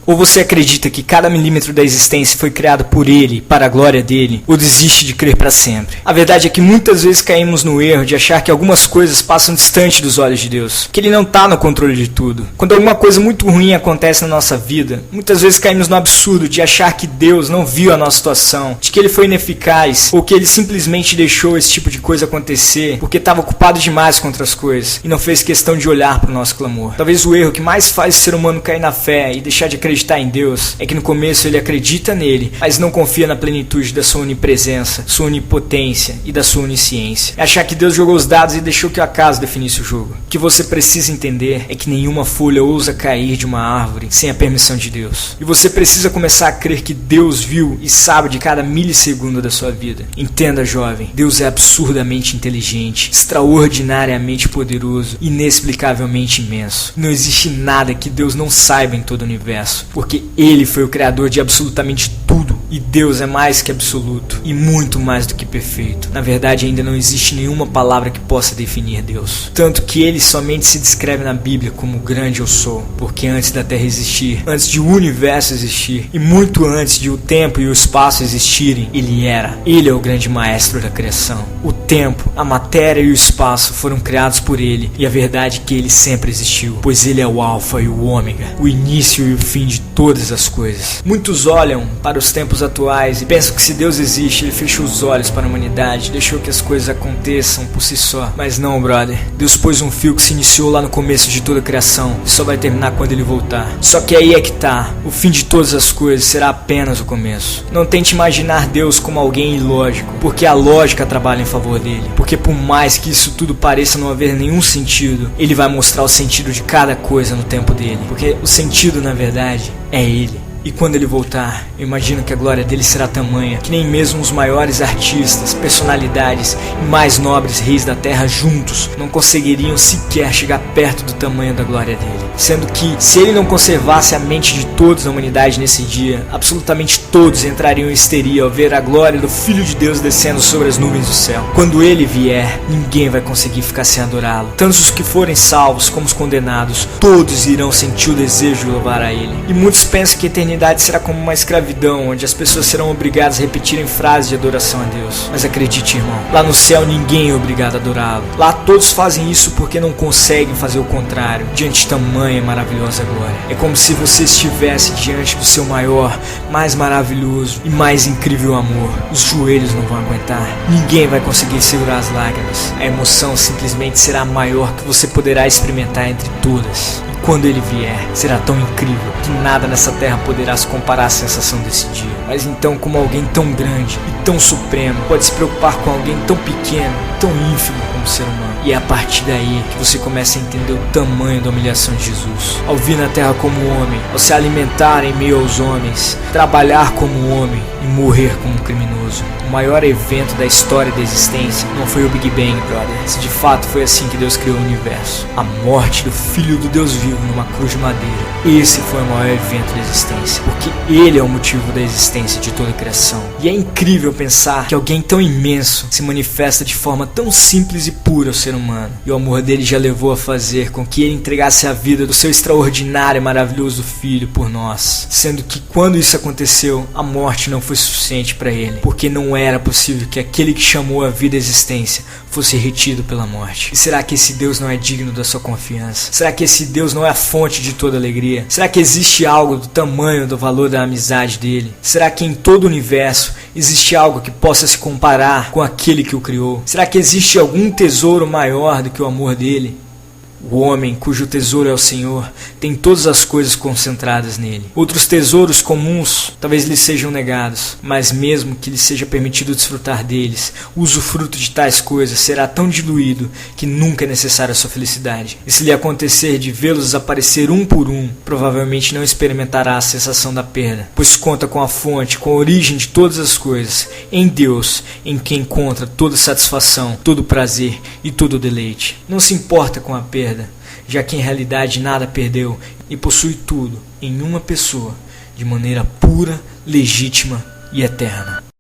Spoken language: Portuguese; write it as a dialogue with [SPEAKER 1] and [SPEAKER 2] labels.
[SPEAKER 1] Ou você acredita que cada milímetro da existência foi criado por Ele, para a glória dele, ou desiste de crer para sempre? A verdade é que muitas vezes caímos no erro de achar que algumas coisas passam distante dos olhos de Deus, que Ele não está no controle de tudo. Quando alguma coisa muito ruim acontece na nossa vida, muitas vezes caímos no absurdo de achar que Deus não viu a nossa situação, de que Ele foi ineficaz, ou que Ele simplesmente deixou esse tipo de coisa acontecer porque estava ocupado demais com outras coisas e não fez questão de olhar para o nosso clamor. Talvez o erro que mais faz o ser humano cair na fé e deixar de acreditar em Deus é que no começo ele acredita nele, mas não confia na plenitude da sua onipresença, sua onipotência e da sua onisciência. É achar que Deus jogou os dados e deixou que o acaso definisse o jogo. O que você precisa entender é que nenhuma folha ousa cair de uma árvore sem a permissão de Deus. E você precisa começar a crer que Deus viu e sabe de cada milissegundo da sua vida. Entenda, jovem, Deus é absurdamente inteligente, extraordinariamente poderoso, inexplicavelmente imenso. Não existe nada que Deus não saiba em todo o universo, porque Ele foi o criador de absolutamente tudo, e Deus é mais que absoluto, e muito mais do que perfeito. Na verdade, ainda não existe nenhuma palavra que possa definir Deus, tanto que Ele somente se descreve na Bíblia como grande eu sou, porque antes da Terra existir, antes de o universo existir, e muito antes de o tempo e o espaço existirem, Ele era. Ele é o grande maestro da criação. O tempo, a matéria e o espaço foram criados por Ele, e a verdade é que Ele sempre existiu, pois Ele é o Alfa e o Ômega, o início e o fim de todas as coisas. Muitos olham para os tempos atuais e pensam que se Deus existe, Ele fechou os olhos para a humanidade, deixou que as coisas aconteçam por si só. Mas não, brother. Deus pôs um fio que se iniciou lá no começo de toda a criação e só vai terminar quando Ele voltar. Só que aí é que tá. O fim de todas as coisas será apenas o começo. Não tente imaginar Deus como alguém ilógico, porque a lógica trabalha em favor dele. Porque por mais que isso tudo pareça não haver nenhum sentido, Ele vai mostrar o sentido de cada coisa no tempo dele. Porque o sentido, na verdade, é Ele. E quando Ele voltar, eu imagino que a glória dele será tamanha que nem mesmo os maiores artistas, personalidades e mais nobres reis da terra juntos não conseguiriam sequer chegar perto do tamanho da glória dele. Sendo que, se Ele não conservasse a mente de todos na humanidade nesse dia, absolutamente todos entrariam em histeria ao ver a glória do Filho de Deus descendo sobre as nuvens do céu. Quando Ele vier, ninguém vai conseguir ficar sem adorá-lo. Tanto os que forem salvos como os condenados, todos irão sentir o desejo de louvar a Ele. E muitos pensam que a eternidade será como uma escravidão, onde as pessoas serão obrigadas a repetirem frases de adoração a Deus. Mas acredite, irmão, lá no céu ninguém é obrigado a adorá-lo. Lá todos fazem isso porque não conseguem fazer o contrário, diante de tamanha e maravilhosa glória. É como se você estivesse diante do seu maior, mais maravilhoso e mais incrível amor. Os joelhos não vão aguentar. Ninguém vai conseguir segurar as lágrimas. A emoção simplesmente será a maior que você poderá experimentar entre todas. Quando Ele vier, será tão incrível que nada nessa terra poderá se comparar à sensação desse dia. Mas então, como alguém tão grande e tão supremo pode se preocupar com alguém tão pequeno, tão ínfimo como o ser humano? E é a partir daí que você começa a entender o tamanho da humilhação de Jesus. Ao vir na terra como homem, ao se alimentar em meio aos homens, trabalhar como homem e morrer como criminoso. O maior evento da história da existência não foi o Big Bang, brother. Se de fato foi assim que Deus criou o universo. A morte do Filho do Deus vivo numa cruz de madeira. Esse foi o maior evento da existência, porque Ele é o motivo da existência de toda a criação. E é incrível pensar que alguém tão imenso se manifesta de forma tão simples e pura ao ser humano. E o amor dele já levou a fazer com que Ele entregasse a vida do seu extraordinário e maravilhoso Filho por nós. Sendo que quando isso aconteceu, a morte não foi suficiente para Ele, porque não era possível que aquele que chamou a vida à existência fosse retido pela morte. E será que esse Deus não é digno da sua confiança? Será que esse Deus não é a fonte de toda alegria? Será que existe algo do tamanho do valor da amizade dele? Será que em todo o universo existe algo que possa se comparar com aquele que o criou? Será que existe algum tesouro maior do que o amor dele? O homem, cujo tesouro é o Senhor, tem todas as coisas concentradas nele. Outros tesouros comuns talvez lhe sejam negados, mas mesmo que lhe seja permitido desfrutar deles, o usufruto de tais coisas será tão diluído que nunca é necessária a sua felicidade. E se lhe acontecer de vê-los desaparecer um por um, provavelmente não experimentará a sensação da perda, pois conta com a fonte, com a origem de todas as coisas, em Deus, em quem encontra toda satisfação, todo prazer e todo deleite. Não se importa com a perda, já que em realidade nada perdeu e possui tudo em uma pessoa, de maneira pura, legítima e eterna.